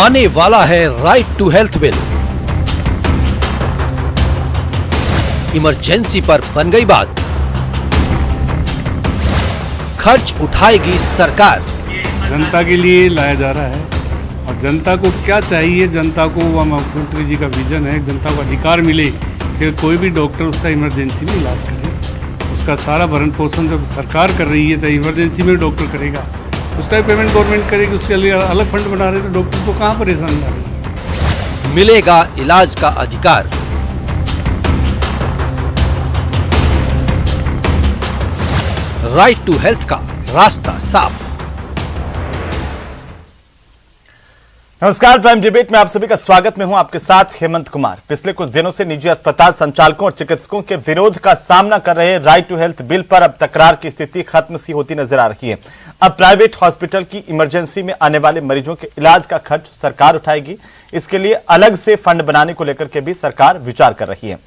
आने वाला है right to health bill. Emergency पर बन गई बात। खर्च उठाएगी सरकार। जनता के लिए लाया जा रहा है और जनता को क्या चाहिए, जनता को वह मुख्यमंत्री जी का विजन है, जनता को अधिकार मिले कि कोई भी डॉक्टर उसका इमरजेंसी में इलाज करे। उसका सारा भरण पोषण जब सरकार कर रही है, चाहे इमरजेंसी में डॉक्टर करेगा, उसका पेमेंट गवर्नमेंट करेगी, उसके लिए अलग फंड बना रहे तो डॉक्टर को कहाँ परेशान कर रहे हैं। मिलेगा इलाज का अधिकार। राइट टू हेल्थ का रास्ता साफ। नमस्कार, प्राइम डिबेट में आप सभी का स्वागत। मैं हूं आपके साथ हेमंत कुमार। पिछले कुछ दिनों से निजी अस्पताल संचालकों और चिकित्सकों के विरोध का सामना कर रहे राइट टू हेल्थ बिल पर अब तकरार की स्थिति खत्म सी होती नजर आ रही है। अब प्राइवेट हॉस्पिटल की इमरजेंसी में आने वाले मरीजों के इलाज का खर्च सरकार उठाएगी। इसके लिए अलग से फंड बनाने को लेकर के भी सरकार विचार कर रही है।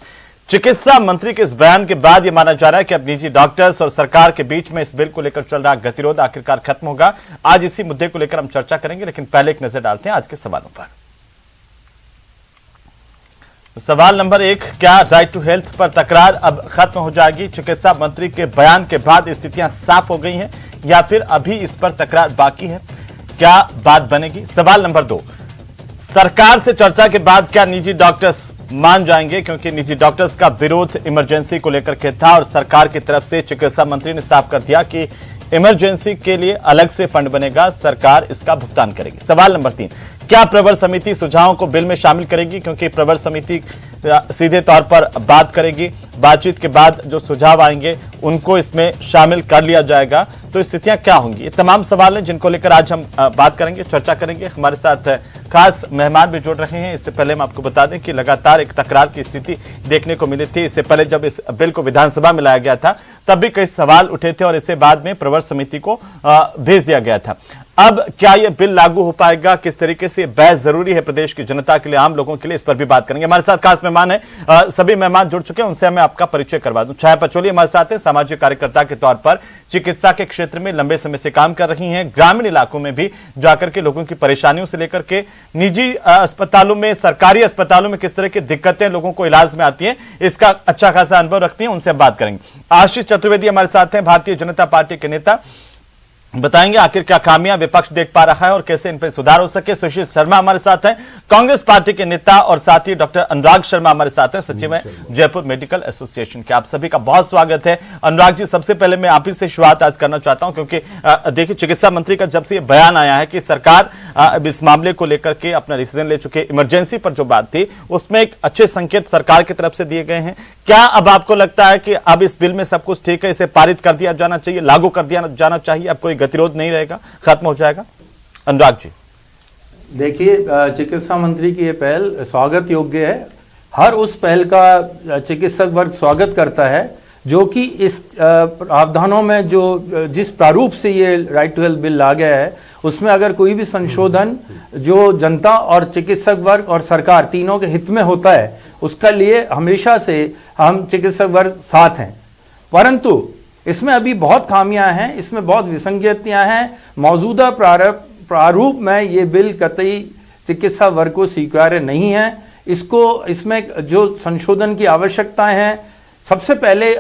चिकित्सा मंत्री के इस बयान के बाद यह माना जा रहा है कि अब निजी डॉक्टर्स और सरकार के बीच में इस बिल को लेकर चल रहा गतिरोध आखिरकार खत्म होगा। आज इसी मुद्दे को लेकर हम चर्चा करेंगे, लेकिन पहले एक नजर डालते हैं आज के सवालों पर। सवाल नंबर 1, क्या राइट टू हेल्थ पर तकरार अब खत्म हो जाएगी? चिकित्सा मंत्री के बयान के बाद स्थितियां साफ हो गई हैं या फिर अभी इस पर तकरार बाकी है? क्या बात बनेगी? सवाल नंबर 2, सरकार से चर्चा के बाद क्या निजी डॉक्टर्स मान जाएंगे? क्योंकि निजी डॉक्टर्स का विरोध इमरजेंसी को लेकर के था और सरकार की तरफ से चिकित्सा मंत्री ने साफ कर दिया कि इमरजेंसी के लिए अलग से फंड बनेगा, सरकार इसका भुगतान करेगी। सवाल नंबर 3, क्या प्रवर समिति सुझावों को बिल में शामिल करेगी? क्योंकि प्रवर समिति सीधे तौर पर बात करेगी, बातचीत के बाद जो सुझाव आएंगे उनको इसमें शामिल कर लिया जाएगा। तो स्थितियां क्या होंगी? ये तमाम सवाल हैं जिनको लेकर आज हम बात करेंगे, चर्चा करेंगे। हमारे साथ खास मेहमान भी जुड़ रहे हैं। इससे पहले हम आपको बता दें कि लगातार एक तकरार की स्थिति देखने को मिली थी। इससे पहले जब इस बिल को विधानसभा में लाया गया था तब भी कई सवाल उठे थे और इसे बाद में प्रवर समिति को भेज दिया गया था। अब क्या यह बिल लागू हो पाएगा? किस तरीके से बहस जरूरी है प्रदेश की जनता के लिए, आम लोगों के लिए, इस पर भी बात करेंगे। हमारे साथ खास मेहमान है, सभी मेहमान जुड़ चुके हैं, उनसे मैं आपका परिचय करवा दूं। छाया पचौली हमारे साथ है, सामाजिक कार्यकर्ता के तौर पर चिकित्सा के क्षेत्र में लंबे समय से काम कर रही हैं, ग्रामीण इलाकों में भी जाकर के लोगों की परेशानियों से लेकर के निजी अस्पतालों में, सरकारी अस्पतालों में किस तरह की दिक्कतें लोगों को इलाज में आती हैं, इसका अच्छा खासा अनुभव रखती हैं, उनसे बात करेंगे। आशीष चतुर्वेदी हमारे साथ हैं, भारतीय जनता पार्टी के नेता, बताएंगे आखिर क्या खामियां विपक्ष देख पा रहा है और कैसे इन पर सुधार हो सके। सुशील शर्मा हमारे साथ हैं, कांग्रेस पार्टी के नेता, और साथ ही डॉक्टर अनुराग शर्मा हमारे साथ हैं, सचिव हैं जयपुर मेडिकल एसोसिएशन के। आप सभी का बहुत स्वागत है। अनुराग जी, सबसे पहले मैं आप ही से शुरुआत आज करना चाहता हूं, क्योंकि देखिए चिकित्सा मंत्री का जब से ये बयान आया है कि सरकार इस मामले को लेकर के अपना डिसीजन ले चुके, इमरजेंसी पर जो बात थी उसमें एक अच्छे संकेत सरकार की तरफ से दिए गए हैं। क्या अब आपको लगता है कि अब इस बिल में सब कुछ ठीक है, इसे पारित कर दिया जाना चाहिए, लागू कर दिया जाना चाहिए, अब कोई गतिरोध नहीं रहेगा, खत्म हो जाएगा? अनुराग जी। देखिए, चिकित्सा मंत्री की ये पहल स्वागत योग्य है। हर उस पहल का चिकित्सक वर्ग स्वागत करता है जो कि इस प्रावधानों में जो जिस प्रारूप से ये राइट टू हेल्थ बिल ला गया है उसमें अगर कोई भी संशोधन जो जनता और चिकित्सक वर्ग और सरकार तीनों के हित में होता है उसका लिए हमेशा से हम चिकित्सक वर्ग साथ हैं। परंतु इसमें अभी बहुत खामियां हैं, इसमें बहुत विसंगतियां हैं। मौजूदा प्रारूप में ये बिल कतई चिकित्सा वर्ग को स्वीकार्य नहीं है। इसमें जो संशोधन की आवश्यकताएं हैं, सबसे पहले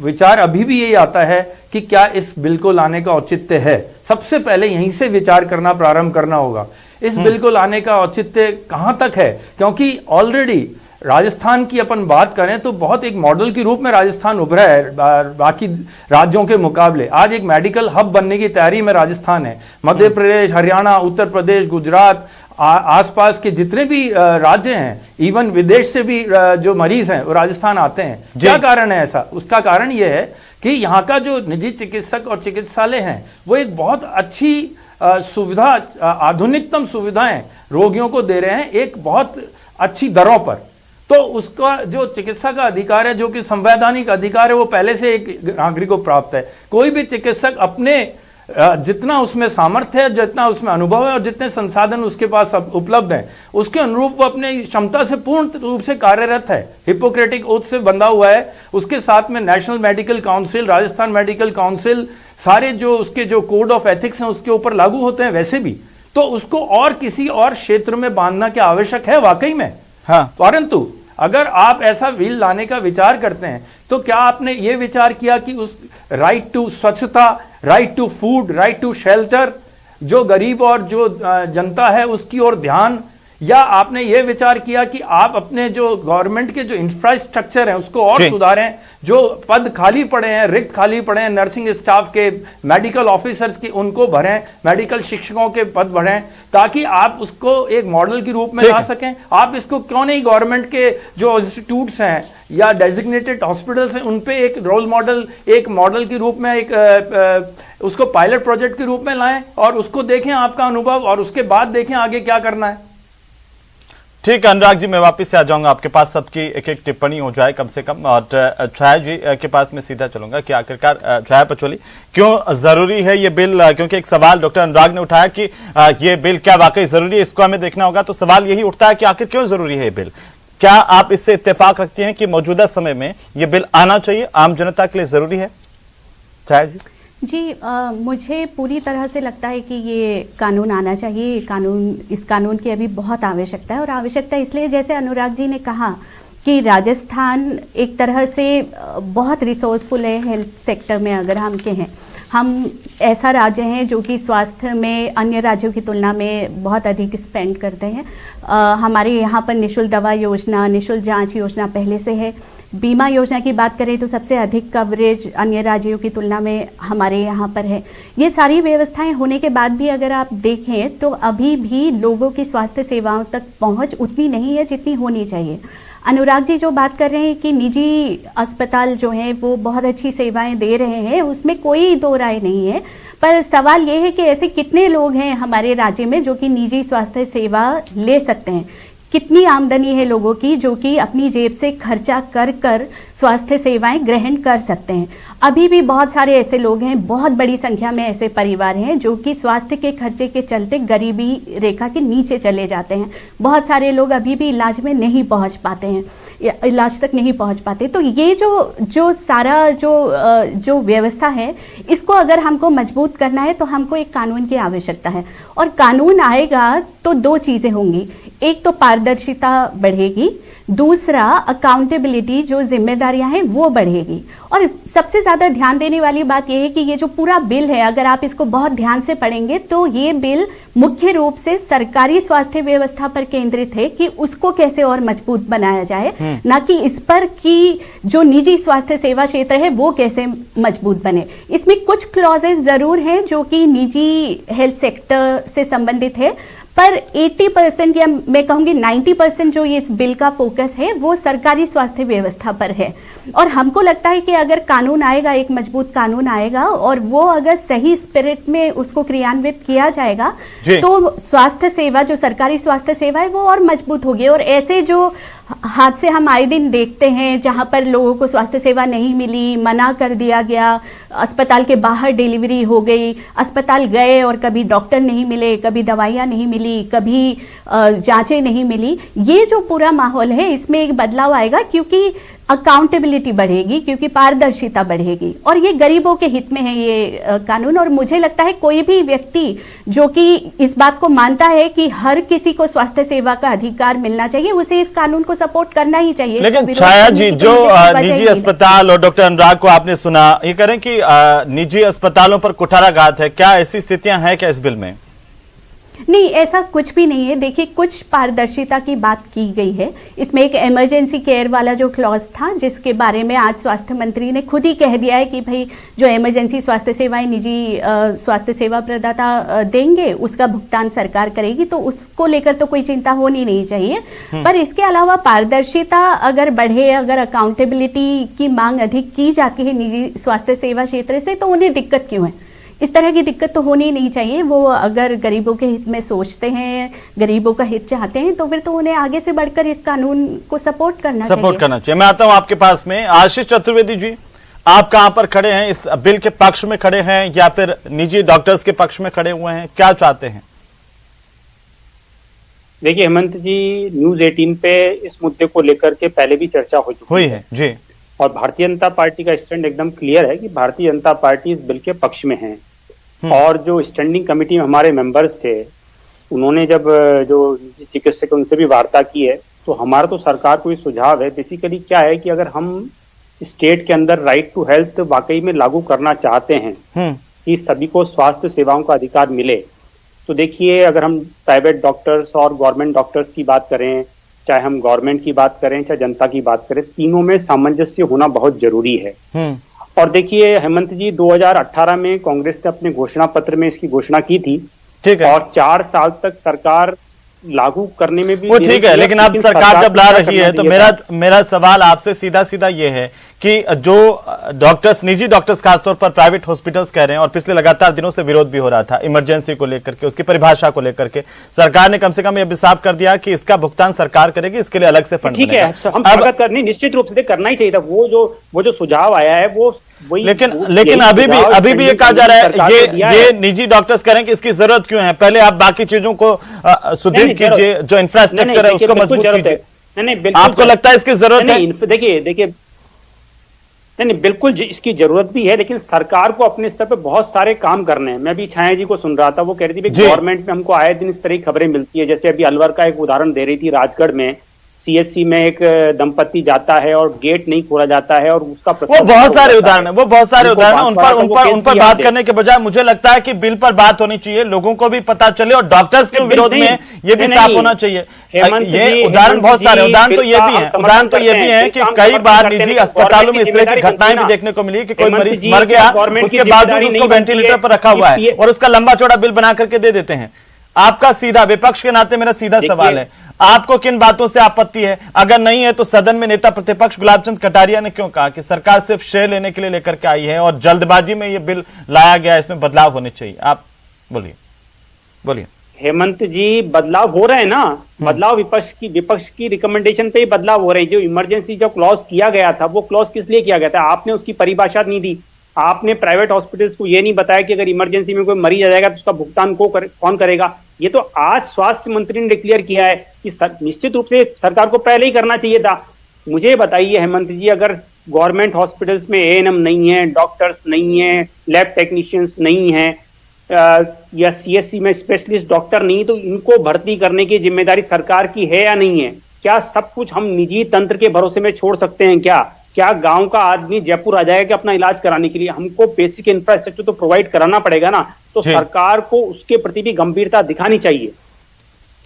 विचार अभी भी यही आता है कि क्या इस बिल को लाने का औचित्य है। सबसे पहले यहीं से विचार करना प्रारंभ करना होगा। इस बिल को लाने का औचित्य कहां तक है, क्योंकि ऑलरेडी राजस्थान की अपन बात करें तो बहुत एक मॉडल के रूप में राजस्थान उभरा है बाकी राज्यों के मुकाबले। आज एक मेडिकल हब बनने की तैयारी में राजस्थान है। मध्य प्रदेश, हरियाणा, उत्तर प्रदेश, गुजरात, आसपास के जितने भी राज्य हैं, इवन विदेश से भी जो मरीज हैं वो राजस्थान आते हैं। क्या कारण है ऐसा? उसका कारण यह है कि यहाँ का जो निजी चिकित्सक और चिकित्सालय हैं वो एक बहुत अच्छी सुविधा, आधुनिकतम सुविधाएं रोगियों को दे रहे हैं एक बहुत अच्छी दरों पर। तो उसका जो चिकित्सा का अधिकार है, जो कि संवैधानिक अधिकार है, वो पहले से एक नागरिक को प्राप्त है। कोई भी चिकित्सक अपने जितना उसमें सामर्थ्य है, जितना उसमें अनुभव है और जितने संसाधन उसके पास उपलब्ध हैं, उसके अनुरूप वो अपने क्षमता से पूर्ण रूप से कार्यरत है। हिपोक्रेटिक ओथ से बंधा हुआ है। उसके साथ में national medical council, Rajasthan medical council, सारे जो उसके जो कोड ऑफ एथिक्स हैं उसके ऊपर लागू होते हैं वैसे भी। तो उसको और किसी और क्षेत्र में बांधना क्या आवश्यक है वाकई में? हाँ। परंतु अगर आप ऐसा बिल लाने का विचार करते हैं तो क्या आपने ये विचार किया कि उस राइट टू स्वच्छता, right to food, right to shelter, जो गरीब और जो जनता है उसकी ओर ध्यान, या आपने ये विचार किया कि आप अपने जो गवर्नमेंट के जो इंफ्रास्ट्रक्चर है उसको और सुधारें, जो पद खाली पड़े हैं, रिक्त खाली पड़े हैं नर्सिंग स्टाफ के, मेडिकल ऑफिसर्स के, उनको भरें, मेडिकल शिक्षकों के पद भरें, ताकि आप उसको एक मॉडल के रूप में ला सकें? आप इसको क्यों नहीं गवर्नमेंट के जो इंस्टीट्यूट्स हैं या डेजिग्नेटेड हॉस्पिटल्स हैं उन पे एक रोल मॉडल, एक मॉडल के रूप में एक उसको पायलट प्रोजेक्ट के रूप में लाएं और उसको देखें आपका अनुभव, और उसके बाद देखें आगे क्या करना है। ठीक है अनुराग जी, मैं वापस से आ जाऊंगा आपके पास, सबकी एक एक टिप्पणी हो जाए कम से कम। और छाया जी के पास मैं सीधा चलूंगा कि आखिरकार छाया पचौली क्यों जरूरी है ये बिल, क्योंकि एक सवाल डॉक्टर अनुराग ने उठाया कि ये बिल क्या वाकई जरूरी है, इसको हमें देखना होगा। तो सवाल यही उठता है कि आखिर क्यों जरूरी है ये बिल? क्या आप इससे इत्तेफाक रखती हैं कि मौजूदा समय में ये बिल आना चाहिए, आम जनता के लिए जरूरी है? छाया जी। जी मुझे पूरी तरह से लगता है कि ये कानून आना चाहिए। इस कानून की अभी बहुत आवश्यकता है, और आवश्यकता इसलिए, जैसे अनुराग जी ने कहा कि राजस्थान एक तरह से बहुत रिसोर्सफुल है हेल्थ सेक्टर में। अगर हम कहें, हम ऐसा राज्य हैं जो कि स्वास्थ्य में अन्य राज्यों की तुलना में बहुत अधिक स्पेंड करते हैं। हमारे यहाँ पर निःशुल्क दवा योजना, निःशुल्क जांच योजना पहले से है। बीमा योजना की बात करें तो सबसे अधिक कवरेज अन्य राज्यों की तुलना में हमारे यहाँ पर है। ये सारी व्यवस्थाएं होने के बाद भी अगर आप देखें तो अभी भी लोगों की स्वास्थ्य सेवाओं तक पहुँच उतनी नहीं है जितनी होनी चाहिए। अनुराग जी जो बात कर रहे हैं कि निजी अस्पताल जो हैं वो बहुत अच्छी सेवाएं दे रहे हैं, उसमें कोई दो राय नहीं है, पर सवाल ये है कि ऐसे कितने लोग हैं हमारे राज्य में जो कि निजी स्वास्थ्य सेवा ले सकते हैं? कितनी आमदनी है लोगों की जो कि अपनी जेब से खर्चा कर कर स्वास्थ्य सेवाएं ग्रहण कर सकते हैं? अभी भी बहुत सारे ऐसे लोग हैं, बहुत बड़ी संख्या में ऐसे परिवार हैं जो कि स्वास्थ्य के खर्चे के चलते गरीबी रेखा के नीचे चले जाते हैं। बहुत सारे लोग अभी भी इलाज में नहीं पहुंच पाते हैं, इलाज तक नहीं पहुंच पाते। तो ये जो सारा जो व्यवस्था है, इसको अगर हमको मजबूत करना है तो हमको एक कानून की आवश्यकता है। और कानून आएगा तो दो चीज़ें होंगी, एक तो पारदर्शिता बढ़ेगी, दूसरा अकाउंटेबिलिटी, जो जिम्मेदारियां हैं वो बढ़ेगी। और सबसे ज़्यादा ध्यान देने वाली बात यह है कि ये जो पूरा बिल है, अगर आप इसको बहुत ध्यान से पढ़ेंगे तो ये बिल मुख्य रूप से सरकारी स्वास्थ्य व्यवस्था पर केंद्रित है कि उसको कैसे और मजबूत बनाया जाए, ना कि इस पर कि जो निजी स्वास्थ्य सेवा क्षेत्र है वो कैसे मजबूत बने। इसमें कुछ क्लॉजेस ज़रूर हैं जो कि निजी हेल्थ सेक्टर से संबंधित है, पर 80% या मैं कहूँगी 90% जो ये इस बिल का फोकस है वो सरकारी स्वास्थ्य व्यवस्था पर है। और हमको लगता है कि अगर कानून आएगा, एक मजबूत कानून आएगा और वो अगर सही स्पिरिट में उसको क्रियान्वित किया जाएगा तो स्वास्थ्य सेवा, जो सरकारी स्वास्थ्य सेवा है वो और मजबूत होगी। और ऐसे जो हादसे हम आए दिन देखते हैं जहां पर लोगों को स्वास्थ्य सेवा नहीं मिली, मना कर दिया गया, अस्पताल के बाहर डिलीवरी हो गई, अस्पताल गए और कभी डॉक्टर नहीं मिले, कभी दवाइयां नहीं मिली, कभी जांचें नहीं मिली, ये जो पूरा माहौल है इसमें एक बदलाव आएगा क्योंकि अकाउंटेबिलिटी बढ़ेगी, क्योंकि पारदर्शिता बढ़ेगी। और ये गरीबों के हित में है ये कानून। और मुझे लगता है कोई भी व्यक्ति जो कि इस बात को मानता है कि हर किसी को स्वास्थ्य सेवा का अधिकार मिलना चाहिए, उसे इस कानून को सपोर्ट करना ही चाहिए। लेकिन छाया जी, जो निजी अस्पताल, और डॉक्टर अनुराग को आपने सुना, ये करें कि निजी अस्पतालों पर कुठाराघात है, क्या ऐसी स्थितियां हैं क्या इस बिल में? नहीं, ऐसा कुछ भी नहीं है। देखिए, कुछ पारदर्शिता की बात की गई है इसमें। एक इमरजेंसी केयर वाला जो क्लॉज था, जिसके बारे में आज स्वास्थ्य मंत्री ने खुद ही कह दिया है कि भाई जो इमरजेंसी स्वास्थ्य सेवाएं निजी स्वास्थ्य सेवा प्रदाता देंगे उसका भुगतान सरकार करेगी, तो उसको लेकर तो कोई चिंता होनी नहीं चाहिए। पर इसके अलावा पारदर्शिता अगर बढ़े, अगर अकाउंटेबिलिटी की मांग अधिक की जाती है निजी स्वास्थ्य सेवा क्षेत्र से, तो उन्हें दिक्कत क्यों है? इस तरह की दिक्कत तो होनी नहीं चाहिए। वो अगर गरीबों के हित में सोचते हैं, गरीबों का हित चाहते हैं, तो फिर तो उन्हें आगे से बढ़कर इस कानून को सपोर्ट करना चाहिए। मैं आता हूं आपके पास में। आशीष चतुर्वेदी जी, आप कहां पर खड़े हैं? इस बिल के पक्ष में खड़े हैं या फिर निजी डॉक्टर्स के पक्ष में खड़े हुए हैं? क्या चाहते हैं? देखिए हेमंत जी, न्यूज 18 पे इस मुद्दे को लेकर के पहले भी चर्चा हो चुकी है जी, और भारतीय जनता पार्टी का स्टैंड एकदम क्लियर है कि भारतीय जनता पार्टी इस बिल के पक्ष में है। और जो स्टैंडिंग कमेटी में हमारे मेंबर्स थे उन्होंने जब जो चिकित्सक उनसे भी वार्ता की है, तो हमारा तो सरकार को ये सुझाव है, बेसिकली क्या है कि अगर हम स्टेट के अंदर राइट टू हेल्थ वाकई में लागू करना चाहते हैं कि सभी को स्वास्थ्य सेवाओं का अधिकार मिले, तो देखिए अगर हम प्राइवेट डॉक्टर्स और गवर्नमेंट डॉक्टर्स की बात करें, चाहे हम गवर्नमेंट की बात करें चाहे जनता की बात करें, तीनों में सामंजस्य होना बहुत जरूरी है। और देखिए हेमंत जी, 2018 में कांग्रेस ने अपने घोषणा पत्र में इसकी घोषणा की थी, ठीक है, और 4 साल तक सरकार लागू करने में भी वो ठीक है, लेकिन अब सरकार जब ला रही है तो मेरा सवाल आपसे सीधा सीधा ये है कि जो डॉक्टर्स, निजी डॉक्टर्स खासतौर पर प्राइवेट हॉस्पिटल्स कह रहे हैं, और पिछले लगातार दिनों से विरोध भी हो रहा था इमरजेंसी को लेकर के, उसकी परिभाषा को लेकर के, सरकार ने कम से कम यह भी साफ कर दिया कि इसका भुगतान सरकार करेगी, इसके लिए अलग से फंड ठीक है, हम स्वागत करने निश्चित रूप से करना ही चाहिए था। वो जो सुझाव आया है वो लेकिन अभी भी ये कहा जा रहा है, ये निजी डॉक्टर्स करें कि इसकी जरूरत क्यों है, पहले आप बाकी चीजों को सुदृढ़ कीजिए, जो इंफ्रास्ट्रक्चर है उसको मजबूत कीजिए। आपको लगता है इसकी जरूरत है? देखिए नहीं, बिल्कुल इसकी जरूरत भी है, लेकिन सरकार को अपने स्तर पे बहुत सारे काम करने हैं। मैं अभी छाया जी को सुन रहा था, वो कह रही थी गवर्नमेंट में हमको आए दिन इस तरह की खबरें मिलती है, जैसे अभी अलवर का एक उदाहरण दे रही थी, राजगढ़ में सीएससी में एक दंपति जाता है और गेट नहीं खोला जाता है और उसका वो बहुत सारे उदाहरण है, वो बहुत सारे उदाहरण है, उन पर बात करने के बजाय मुझे लगता है कि बिल पर बात होनी चाहिए, लोगों को भी पता चले, और डॉक्टर्स के विरोध में ये भी साफ होना चाहिए। ये उदाहरण बहुत सारे, उदाहरण तो ये भी है कि कई बार निजी अस्पतालों में इस तरह की घटनाएं भी देखने को मिली कि कोई मरीज मर गया, उसके बावजूद उसको वेंटिलेटर पर रखा हुआ है और उसका लंबा चौड़ा बिल बना करके दे देते हैं। आपका सीधा, विपक्ष के नाते मेरा सीधा सवाल है, आपको किन बातों से आपत्ति है? अगर नहीं है तो सदन में नेता प्रतिपक्ष गुलाब चंद कटारिया ने क्यों कहा कि सरकार सिर्फ शेयर लेने के लिए लेकर के आई है और जल्दबाजी में यह बिल लाया गया, इसमें बदलाव होने चाहिए? आप बोलिए। हेमंत जी, बदलाव हो रहे हैं ना, बदलाव विपक्ष की रिकमेंडेशन पे ही बदलाव हो रहे हैं। जो इमरजेंसी जो क्लॉज किया गया था, वो क्लॉज किस लिए किया गया था? आपने उसकी परिभाषा नहीं दी। आपने प्राइवेट हॉस्पिटल्स को ये नहीं बताया कि अगर इमरजेंसी में कोई मरीज आ जाएगा तो उसका भुगतान कौन करेगा। ये तो आज स्वास्थ्य मंत्री ने डिक्लेयर किया है कि निश्चित रूप से सरकार को पहले ही करना चाहिए था। मुझे बताइए हेमंत जी, अगर गवर्नमेंट हॉस्पिटल्स में एएनएम नहीं है, डॉक्टर्स नहीं है, लैब टेक्नीशियंस नहीं है, या सीएससी में स्पेशलिस्ट डॉक्टर नहीं, तो इनको भर्ती करने की जिम्मेदारी सरकार की है या नहीं है? क्या सब कुछ हम निजी तंत्र के भरोसे में छोड़ सकते हैं? क्या गांव का आदमी जयपुर आ जाएगा कि अपना इलाज कराने के लिए? हमको बेसिक इंफ्रास्ट्रक्चर तो प्रोवाइड कराना पड़ेगा ना, तो सरकार को उसके प्रति भी गंभीरता दिखानी चाहिए।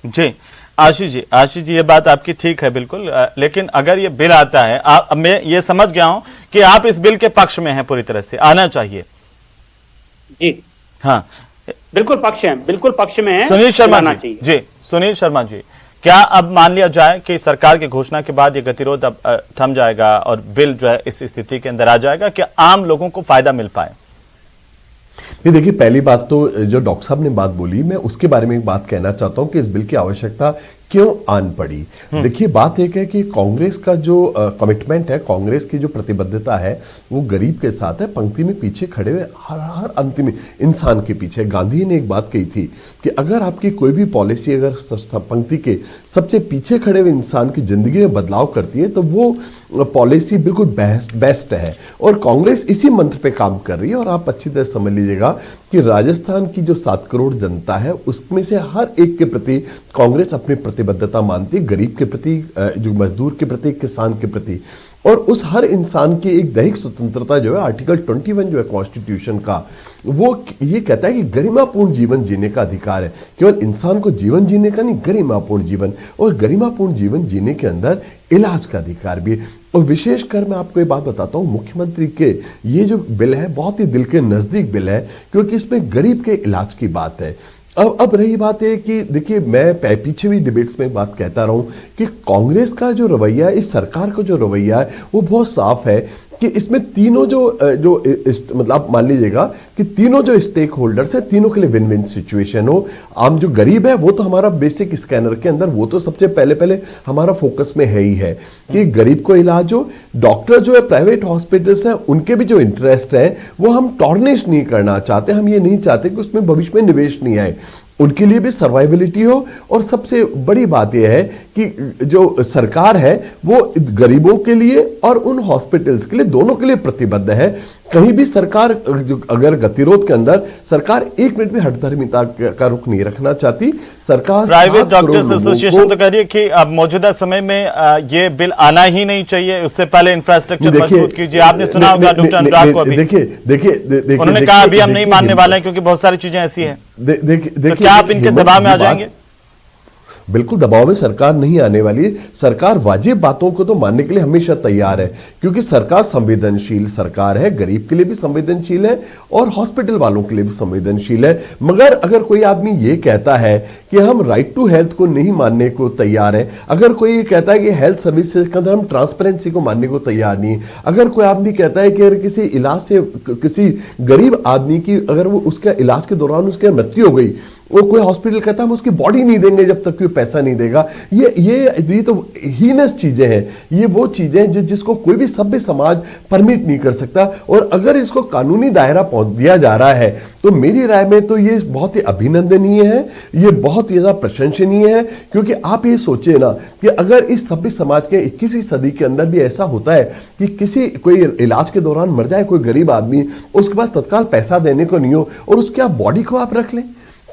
जी आशीष जी, ये बात आपकी ठीक है बिल्कुल, लेकिन अगर ये बिल आता है, मैं ये समझ गया हूं कि आप इस बिल के पक्ष में हैं पूरी तरह से, आना चाहिए। जी हाँ, बिल्कुल पक्ष में है। सुनील शर्मा जी, क्या अब मान लिया जाए कि सरकार की घोषणा के बाद ये गतिरोध अब थम जाएगा और बिल जो है इस स्थिति के अंदर आ जाएगा, क्या आम लोगों को फायदा मिल पाए? नहीं, देखिए, पहली बात तो जो डॉक्टर साहब ने बात बोली, मैं उसके बारे में एक बात कहना चाहता हूं कि इस बिल की आवश्यकता क्यों आन पड़ी। देखिए, बात एक है कि कांग्रेस का जो कमिटमेंट है, कांग्रेस की जो प्रतिबद्धता है, वो गरीब के साथ है, पंक्ति में पीछे खड़े हुए हर अंतिम इंसान के पीछे। गांधी ने एक बात कही थी कि अगर आपकी कोई भी पॉलिसी अगर पंक्ति के सबसे पीछे खड़े हुए इंसान की जिंदगी में बदलाव करती है तो वो पॉलिसी बिल्कुल बेस्ट है, और कांग्रेस इसी मंत्र पे काम कर रही है। और आप अच्छी तरह समझ लीजिएगा कि राजस्थान की जो 7 करोड़ जनता है, उसमें से हर एक के प्रति कांग्रेस अपनी प्रतिबद्धता मानती है, गरीब के प्रति, जो मजदूर के प्रति, किसान के प्रति, और उस हर इंसान की एक दैहिक स्वतंत्रता जो है, आर्टिकल 21 जो है कॉन्स्टिट्यूशन का, वो ये कहता है कि गरिमापूर्ण जीवन जीने का अधिकार है। केवल इंसान को जीवन जीने का नहीं, गरिमापूर्ण जीवन, और गरिमापूर्ण जीवन जीने के अंदर इलाज का अधिकार भी। और विशेषकर मैं आपको ये बात बताता हूं, मुख्यमंत्री के ये जो बिल है बहुत ही दिल के नजदीक बिल है, क्योंकि इसमें गरीब के इलाज की बात है। अब रही बात है कि देखिए, मैं पीछे भी डिबेट्स में बात कहता रहा हूं कि कांग्रेस का जो रवैया है, इस सरकार का जो रवैया है, वो बहुत साफ है कि इसमें तीनों मतलब मान लीजिएगा कि तीनों जो स्टेक होल्डर्स है, तीनों के लिए विन विन सिचुएशन हो। आम जो गरीब है वो तो हमारा बेसिक स्कैनर के अंदर, वो तो सबसे पहले हमारा फोकस में है ही है कि गरीब को इलाज हो। डॉक्टर जो है, प्राइवेट हॉस्पिटल्स हैं, उनके भी जो इंटरेस्ट है वो हम टॉर्निश नहीं करना चाहते। हम ये नहीं चाहते कि उसमें भविष्य में निवेश नहीं आए, उनके लिए भी सर्वाइबिलिटी हो। और सबसे बड़ी बात यह है कि जो सरकार है वो गरीबों के लिए और उन हॉस्पिटल्स के लिए, दोनों के लिए प्रतिबद्ध है कहीं भी सरकार अगर गतिरोध के अंदर सरकार 1 मिनट भी हठधर्मिता का रुख नहीं रखना चाहती। सरकार प्राइवेट 7 करोड़ डॉक्टर्स लोगों एसोसिएशन को- तो कह रही है कि अब मौजूदा समय में ये बिल आना ही नहीं चाहिए, उससे पहले इंफ्रास्ट्रक्चर मजबूत कीजिए। आपने सुना होगा डॉक्टर अनुराग को, अभी देखिए उन्होंने कहा अभी हम नहीं मानने वाले हैं क्योंकि बहुत सारी चीजें ऐसी हैं। देखिए, तो क्या आप इनके दबाव में आ जाएंगे? बिल्कुल दबाव में सरकार नहीं आने वाली है। सरकार वाजिब बातों को तो मानने के लिए हमेशा तैयार है, क्योंकि सरकार संवेदनशील सरकार है, गरीब के लिए भी संवेदनशील है और हॉस्पिटल वालों के लिए भी संवेदनशील है। मगर अगर कोई आदमी ये कहता है कि हम राइट टू हेल्थ को नहीं मानने को तैयार है, अगर कोई ये कहता है कि हेल्थ सर्विस के अंदर हम ट्रांसपेरेंसी को मानने को तैयार नहीं, अगर कोई आदमी कहता है कि अगर किसी इलाज से किसी गरीब आदमी की अगर वो उसका इलाज के दौरान उसकी मृत्यु हो गई, वो कोई हॉस्पिटल कहता है हम उसकी बॉडी नहीं देंगे जब तक कि वो पैसा नहीं देगा, ये तो हीनस चीजें हैं। ये वो चीजें जिसको कोई भी सभ्य समाज परमिट नहीं कर सकता। और अगर इसको कानूनी दायरा पहुंच दिया जा रहा है तो मेरी राय में तो ये बहुत ही अभिनंदनीय है, ये बहुत ही ज्यादा प्रशंसनीय है। क्योंकि आप ये सोचे ना कि अगर इस सभ्य समाज के 21वीं सदी के अंदर भी ऐसा होता है कि किसी कोई इलाज के दौरान मर जाए कोई गरीब आदमी, उसके बाद तत्काल पैसा देने को नहीं हो और उसकी आप बॉडी को आप रख लें,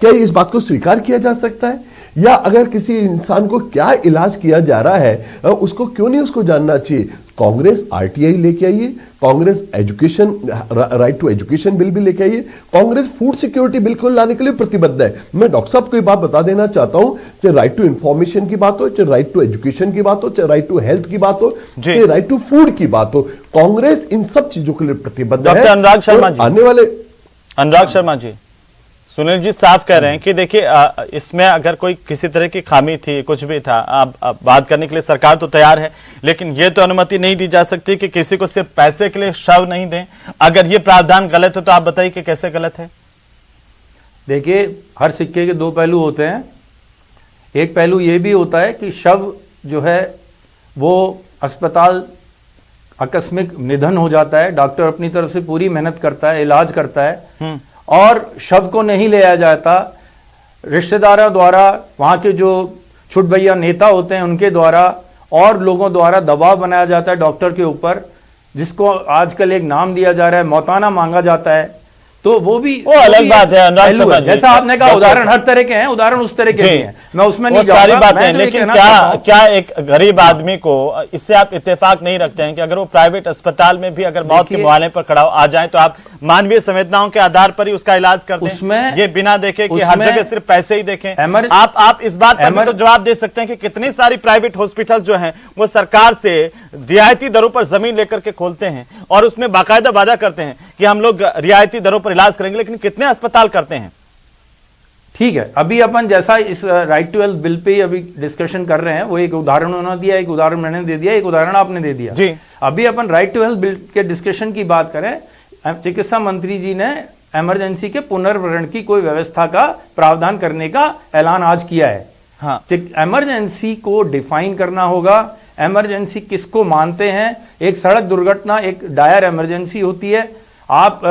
क्या इस बात को स्वीकार किया जा सकता है? या अगर किसी इंसान को क्या इलाज किया जा रहा है उसको क्यों नहीं उसको जानना चाहिए? कांग्रेस आरटीआई लेके आइए, Congress education right to education bill भी लेके आइए, कांग्रेस फूड सिक्योरिटी बिल को लाने के लिए प्रतिबद्ध है। मैं डॉक्टर साहब को ये बात बता देना चाहता हूं, चाहे राइट टू इंफॉर्मेशन की बात हो, चाहे राइट टू एजुकेशन की बात हो, चाहे राइट टू हेल्थ की बात हो, चाहे राइट टू फूड की बात हो, कांग्रेस इन सब चीजों के लिए प्रतिबद्ध है। डॉक्टर अनुराग शर्मा जी, आने वाले अनुराग शर्मा जी, सुनील जी साफ कह रहे हैं कि देखिए इसमें अगर कोई किसी तरह की खामी थी, कुछ भी था, आप बात करने के लिए सरकार तो तैयार है, लेकिन यह तो अनुमति नहीं दी जा सकती कि किसी को सिर्फ पैसे के लिए शव नहीं दें। अगर यह प्रावधान गलत है तो आप बताइए कि कैसे गलत है? देखिए, हर सिक्के के दो पहलू होते हैं। एक पहलू यह भी होता है कि शव जो है वो अस्पताल आकस्मिक निधन हो जाता है, डॉक्टर अपनी तरफ से पूरी मेहनत करता है, इलाज करता है और शव को नहीं लिया जाता, रिश्तेदारों द्वारा, वहां के जो छुटभैया नेता होते हैं उनके द्वारा और लोगों द्वारा दबाव बनाया जाता है डॉक्टर के ऊपर, जिसको आजकल एक नाम दिया जा रहा है, मौताना मांगा जाता है। तो वो अलग बात है अनुराग शर्मा जी। जैसा आपने कहा उदाहरण हर तरह के हैं, उदाहरण उस तरह के नहीं है, मैं उसमें नहीं सारी जाऊंगा। बातें, लेकिन क्या एक गरीब आदमी को इससे आप इत्तेफाक नहीं रखते हैं कि अगर वो प्राइवेट अस्पताल में भी अगर मौत के मुहाने पर खड़ा आ जाए तो आप मानवीय संवेदनाओं के आधार पर ही उसका इलाज करते हैं, ये बिना देखे कि हर जगह सिर्फ पैसे ही देखें? आप इस बात पर भी तो जवाब दे सकते हैं कि कितनी सारी प्राइवेट हॉस्पिटल जो हैं वो सरकार से रियायती दरों पर जमीन लेकर के खोलते हैं और उसमें बाकायदा वादा करते हैं कि हम लोग रियायती दरों पर इलाज करेंगे, लेकिन कितने अस्पताल करते हैं? ठीक है, अभी अपन जैसा इस right to health bill pay ही अभी डिस्कशन कर रहे हैं, वो एक उदाहरण उन्होंने दिया, एक उदाहरण मैंने दे दिया, एक उदाहरण आपने दे दिया जी। अभी अपन राइट टू हेल्थ बिल के डिस्कशन की बात करें, चिकित्सा मंत्री जी ने इमरजेंसी के पुनर्वरण की कोई व्यवस्था का प्रावधान करने का ऐलान आज किया है। हाँ, इमरजेंसी को डिफाइन करना होगा, इमरजेंसी किसको मानते हैं। एक सड़क दुर्घटना एक डायर इमरजेंसी होती है, आप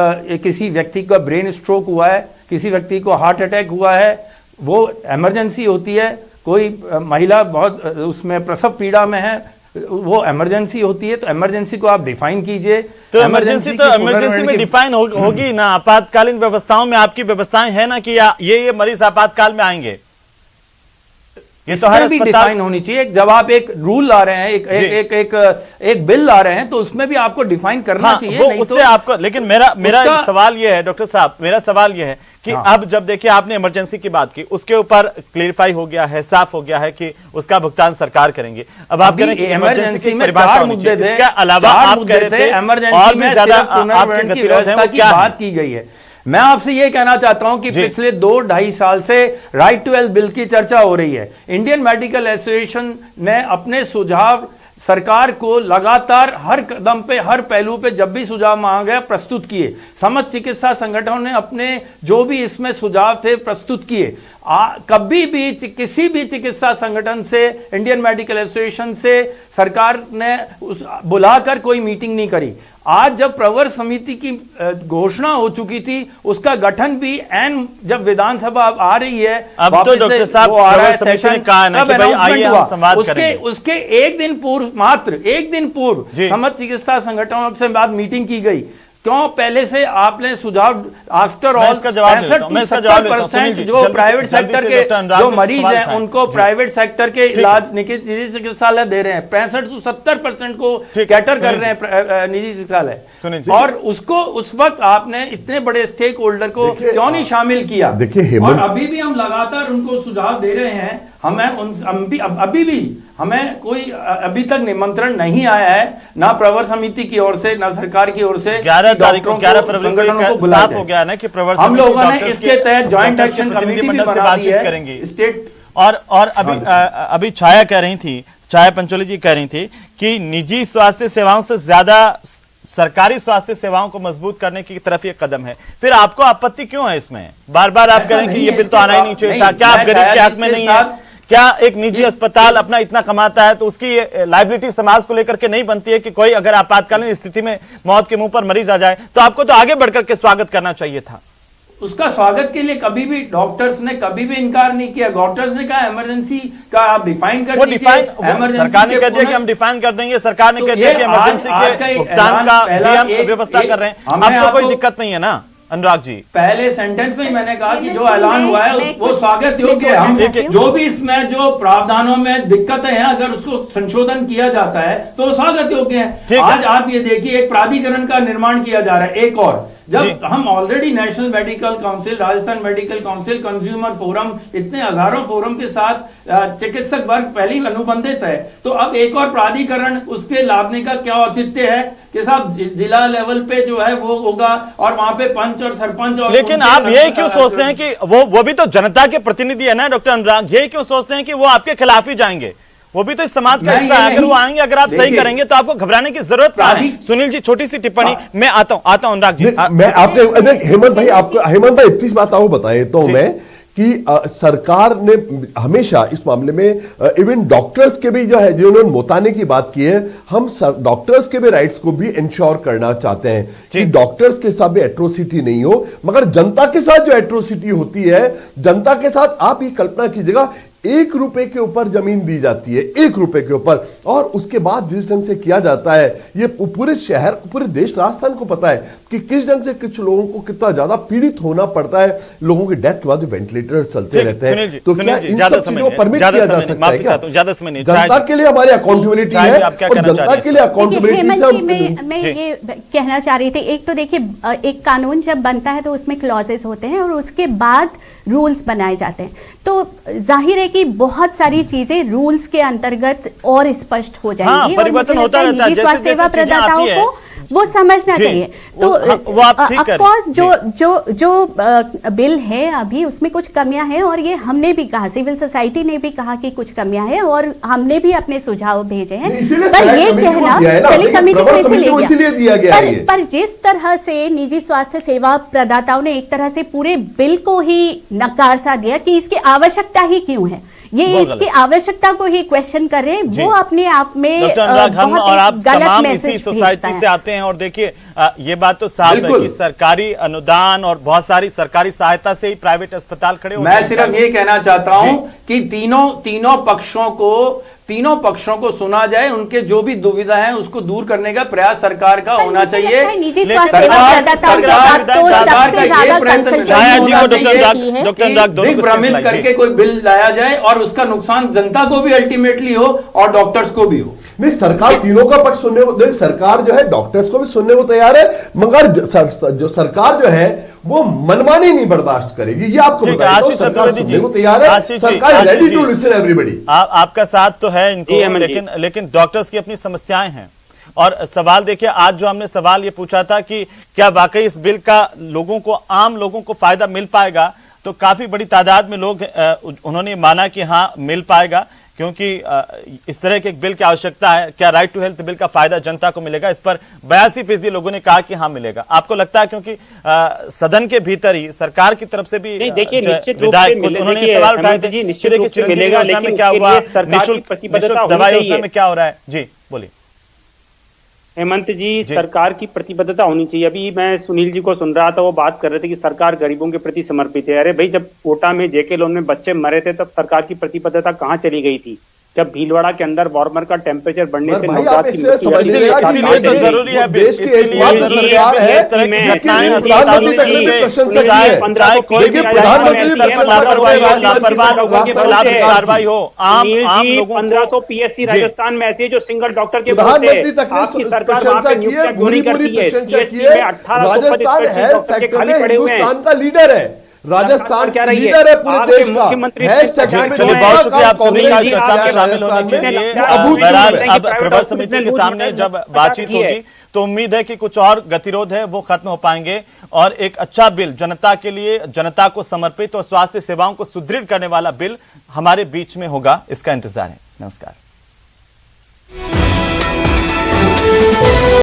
किसी व्यक्ति का ब्रेन स्ट्रोक हुआ है, किसी व्यक्ति को हार्ट अटैक हुआ है, वो इमरजेंसी होती है। कोई महिला बहुत उसमें प्रसव पीड़ा में है, वो इमरजेंसी होती है। तो इमरजेंसी को आप डिफाइन कीजिए। तो इमरजेंसी में डिफाइन होगी ना, आपातकालीन व्यवस्थाओं में आपकी व्यवस्थाएं है ना कि ये मरीज आपातकाल में आएंगे, ये तो हर भी डिफाइन होनी चाहिए। जब आप एक रूल ला रहे हैं, एक बिल ला रहे हैं, तो उसमें भी आपको डिफाइन करना चाहिए। वो उससे आपको, लेकिन मेरा सवाल यह है डॉक्टर साहब, मेरा सवाल यह है कि अब जब देखिए आपने इमरजेंसी की बात की, उसके ऊपर क्लियरिफाई हो गया है, साफ हो गया है कि उसका भुगतान सरकार करेंगे। अब आप कह रहे हैं कि इमरजेंसी की परिभाषा होनी चाहिए, इसके अलावा आप कह रहे थे और भी ज्यादा आपकी गतिरोध है, वो क्या बात की गई है। मैं आपसे यह कहना चाहता हूं कि पिछले 2-2.5 साल से राइट टू हेल्थ बिल की चर्चा हो रही है। इंडियन मेडिकल एसोसिएशन ने अपने सुझाव सरकार को लगातार हर कदम पे, हर पहलू पे जब भी सुझाव मांगा गया प्रस्तुत किए। समस्त चिकित्सा संगठनों ने अपने जो भी इसमें सुझाव थे प्रस्तुत किए। कभी भी किसी भी चिकित्सा संगठन से, इंडियन मेडिकल एसोसिएशन से सरकार ने बुलाकर कोई मीटिंग नहीं करी। आज जब प्रवर समिति की घोषणा हो चुकी थी, उसका गठन भी एन जब विधानसभा आ रही है, अब तो डॉक्टर साहब प्रवर समिति ने कहा ना कि भाई आइए हम संवाद करेंगे। उसके एक दिन पूर्व, मात्र एक दिन पूर्व समस्त चिकित्सा संगठनों से बाद मीटिंग की गई। क्यों पहले से आपने सुझाव आफ्टर मैं ऑल इसका जवाब देता हूं, मैं इसका जवाब देता हूं। सुनील जी, जो जल्दी प्राइवेट से सेक्टर डॉक्टर के अनुराग जो जी मरीज सवाल हैं उठाएं। उनको जी। प्राइवेट सेक्टर के ठीक इलाज निजी चिकित्सालय दे रहे हैं, 65 से 70% को ठीक, कैटर कर सुनील रहे हैं निजी चिकित्सालय। सुनील जी। और उसको उस वक्त आपने इतने बड़े स्टेक होल्डर को देखिए, क्यों नहीं शामिल किया? देखिए, हेमंत- और अभी भी हम लगातार उनको सुझाव दे रहे हैं। अभी भी हमें कोई अभी तक निमंत्रण नहीं आया है, ना प्रवर समिति की ओर से, ना सरकार की ओर से। 11 तारीख को, 11 फरवरी संगठनों को को बुलाया साफ जाए। हो गया ना कि प्रवर हम समिति लोगों ने डॉक्टर्स इसके तहत ज्वाइंट डॉक्टर्स के एक्शन कमेटी भी प्रतिनिधिमंडल से बना दी बातचीत है करेंगे। स्टेट। और अभी छाया कह रही थी, छाया पंचोली जी कह रही थी कि निजी स्वास्थ्य सेवाओं से ज्यादा सरकारी स्वास्थ्य सेवाओं को मजबूत करने की तरफ ये कदम है। फिर आपको आपत्ति क्यों है इसमें? बार बार आप कह रहे हैं कि ये बिल तो आना ही नहीं चाहिए था। क्या आप गरीब के हक में नहीं है? क्या एक निजी अस्पताल अपना इतना कमाता है तो उसकी लायबिलिटी समाज को लेकर के नहीं बनती है कि कोई अगर आपातकालीन स्थिति में मौत के मुंह पर मरीज आ जाए तो आपको तो आगे बढ़कर के स्वागत करना चाहिए था? उसका स्वागत के लिए कभी भी डॉक्टर्स ने कभी भी इनकार नहीं किया। डॉक्टर्स ने कहा इमरजेंसी का आप डिफाइन कर दीजिए। सरकार ने कह दिया कि हम डिफाइन कर देंगे, सरकार ने कह दिया कि इमरजेंसी के भुगतान का भी हम व्यवस्था कर रहे हैं। अब तो कोई दिक्कत नहीं है ना अनुराग जी? पहले सेंटेंस में ही मैंने कहा कि जो ऐलान हुआ है वो स्वागत योग्य है। हम जो भी इसमें जो प्रावधानों में दिक्कतें हैं अगर उसको संशोधन किया जाता है तो स्वागत योग्य है। आज आप ये देखिए एक प्राधिकरण का निर्माण किया जा रहा है, एक और। जब हम already national medical council, Rajasthan medical council, consumer forum, इतने हजारों फोरम के साथ चिकित्सक वर्ग पहले ही अनुबंधित है, तो अब एक और प्राधिकरण उसके लाभने का क्या औचित्य है कि साहब जिला लेवल पे जो है वो होगा और वहां पे पंच और सरपंच और। लेकिन आप यही क्यों सोचते हैं कि वो भी तो जनता के प्रतिनिधि है ना डॉक्टर अनुराग? यही क्यों सोचते हैं कि वो आपके खिलाफ ही जाएंगे? वो भी तो इस समाज का हिस्सा है। अगर वो आएंगे, अगर आप सही करेंगे तो आपको घबराने की जरूरत नहीं है। सुनील जी, छोटी सी टिप्पणी। मैं आता हूं अनुराग जी। मैं आपने हेमंत भाई, आपको हेमंत भाई इतनी बात आपको बताए तो मैं कि सरकार ने हमेशा इस मामले में इवन डॉक्टर्स के भी जो है जिन्होंने मोताने की बात की है, हम डॉक्टर्स के भी राइट्स को भी इंश्योर करना चाहते हैं कि डॉक्टर्स के साथ भी एट्रोसिटी नहीं हो, मगर जनता के साथ जो एट्रोसिटी होती है, जनता के साथ आप ये कल्पना कीजिएगा 1 रुपए के ऊपर जमीन दी जाती है, 1 रुपए के ऊपर, और उसके बाद जिस ढंग से किया जाता है, ये पूरे शहर, पूरे देश, राजस्थान को पता है कि किस ढंग से कुछ लोगों को कितना ज्यादा पीड़ित होना पड़ता है। लोगों की डेथ के बाद वेंटिलेटर चलते रहते हैं, तो क्या इन सब चीजों को परमिट किया जा सकता है क्या? जनता के लिए हमारी अकाउंटेबिलिटी है और जनता के लिए अकाउंटेबिलिटी। मैं ये कहना चाह रही थी, एक तो देखिए एक कानून जब बनता है तो उसमें क्लॉजेस होते हैं और उसके बाद रूल्स बनाए जाते हैं, तो जाहिर है कि बहुत सारी चीजें रूल्स के अंतर्गत और स्पष्ट हो जाएंगी। परिवर्तन होता रहता है। निजी स्वास्थ्य सेवा प्रदाताओं को वो समझना चाहिए। तो ऑफकोर्स जो बिल है अभी उसमें कुछ कमियां हैं और ये हमने भी कहा, सिविल सोसाइटी ने भी कहा कि कुछ कमियां हैं और हमने भी अपने सुझाव भेजे हैं। पर ये कहना सेलेक्ट कमेटी को इसीलिए दिया गया पर जिस तरह से निजी स्वास्थ्य सेवा प्रदाताओं ने एक तरह से पूरे बिल को ही नकार सा दिया कि इसकी आवश्यकता ही क्यों है, ये इसकी आवश्यकता को ही क्वेश्चन कर रहे हैं, वो अपने आप में हम और आप तमाम इसी सोसाइटी से आते हैं और देखिए ये बात तो साफ है कि सरकारी अनुदान और बहुत सारी सरकारी सहायता से ही प्राइवेट अस्पताल खड़े होते हैं। मैं सिर्फ ये कहना चाहता हूं कि तीनों पक्षों को सुना जाए, उनके जो भी दुविधा है उसको दूर करने का प्रयास सरकार का होना चाहिए। निजी स्वास्थ्य सेवा प्रदाताओं के साथ तो सबसे ज्यादा दिग्भ्रमित करके कोई बिल लाया जाए और उसका नुकसान जनता को भी अल्टीमेटली हो और डॉक्टर्स को भी हो। नहीं, सरकार तीनों का पक्ष सुनने को, सरकार जो है डॉक्टर्स को भी सुनने को तैयार है, मगर जो सरकार जो है वो मनमानी नहीं बर्दाश्त करेगी, ये आपको बताया। तो सरकार सुनने को तैयार है, सरकार रेडी टू लिसन एवरीबॉडी। आपका साथ तो है इनको, लेकिन डॉक्टर्स की अपनी समस्याएं हैं। और सवाल देखिए, आज जो हमने सवाल ये पूछा था कि क्या वाकई इस बिल का लोगों को, आम लोगों को फायदा मिल पाएगा, तो काफी बड़ी तादाद में लोग उन्होंने माना कि हाँ मिल पाएगा, क्योंकि इस तरह के एक बिल की आवश्यकता है। क्या राइट टू हेल्थ बिल का फायदा जनता को मिलेगा? इस पर 82% लोगों ने कहा कि हाँ मिलेगा। आपको लगता है? क्योंकि सदन के भीतर ही सरकार की तरफ से भी विधायक उन्होंने सवाल उठाए थे कि देखिए चिरंजीवी योजना में क्या हुआ, निःशुल्क दवाई योजना में क्या हो रहा है। जी बोलिए। हेमंत जी, सरकार की प्रतिबद्धता होनी चाहिए। अभी मैं सुनील जी को सुन रहा था, वो बात कर रहे थे कि सरकार गरीबों के प्रति समर्पित है। अरे भाई, जब कोटा में जेके लोन में बच्चे मरे थे तब सरकार की प्रतिबद्धता कहाँ चली गई थी? जब भीलवाड़ा के अंदर वार्मर का टेम्परेचर बढ़ने से भाई, नवजात आप की इससे मृत्यु समझ होती लीजिए है। कि इसीलिए तो जरूरी है बिल, देश की इसलिए एकमात्र जी, सरकार है इस तरह की जिसकी घटनाएं प्रधानमंत्री तक ने भी प्रशंसा की है। चाहे कोई भी प्रधानमंत्री भी प्रशंसा करते हैं, लापरवाह लोगों के खिलाफ कार्रवाई हो, आम लोगों 1500 PSC राजस्थान में ऐसे जो सिंगल डॉक्टर के प्रधानमंत्री तक ने आपकी सरकार वहां प्रशंसा पे की है, नियुक्तियां क्यों पूरी नहीं पूरी करती है? प्रशंसा की CSC है। में 1800 राजस्थान पद हेल्थ डॉक्टर के सेक्टर खाली में पड़े हुए हैं। हिंदुस्तान का लीडर है। राजस्थान क्या रही है? लीडर है पूरे आपके देश का। मुख्यमंत्री हेल्थ से सेक्टर में चलिए, बहुत शुक्रिया आप सभी का जी, चर्चा में आपके शामिल होने के लिए। बहरहाल अब प्रवर समिति के सामने जब बातचीत होगी तो उम्मीद है कि कुछ और गतिरोध है वो खत्म हो पाएंगे और एक अच्छा बिल जनता के लिए, जनता को समर्पित और स्वास्थ्य सेवाओं को सुदृढ़ करने वाला बिल हमारे बीच में होगा। इसका इंतजार है। नमस्कार।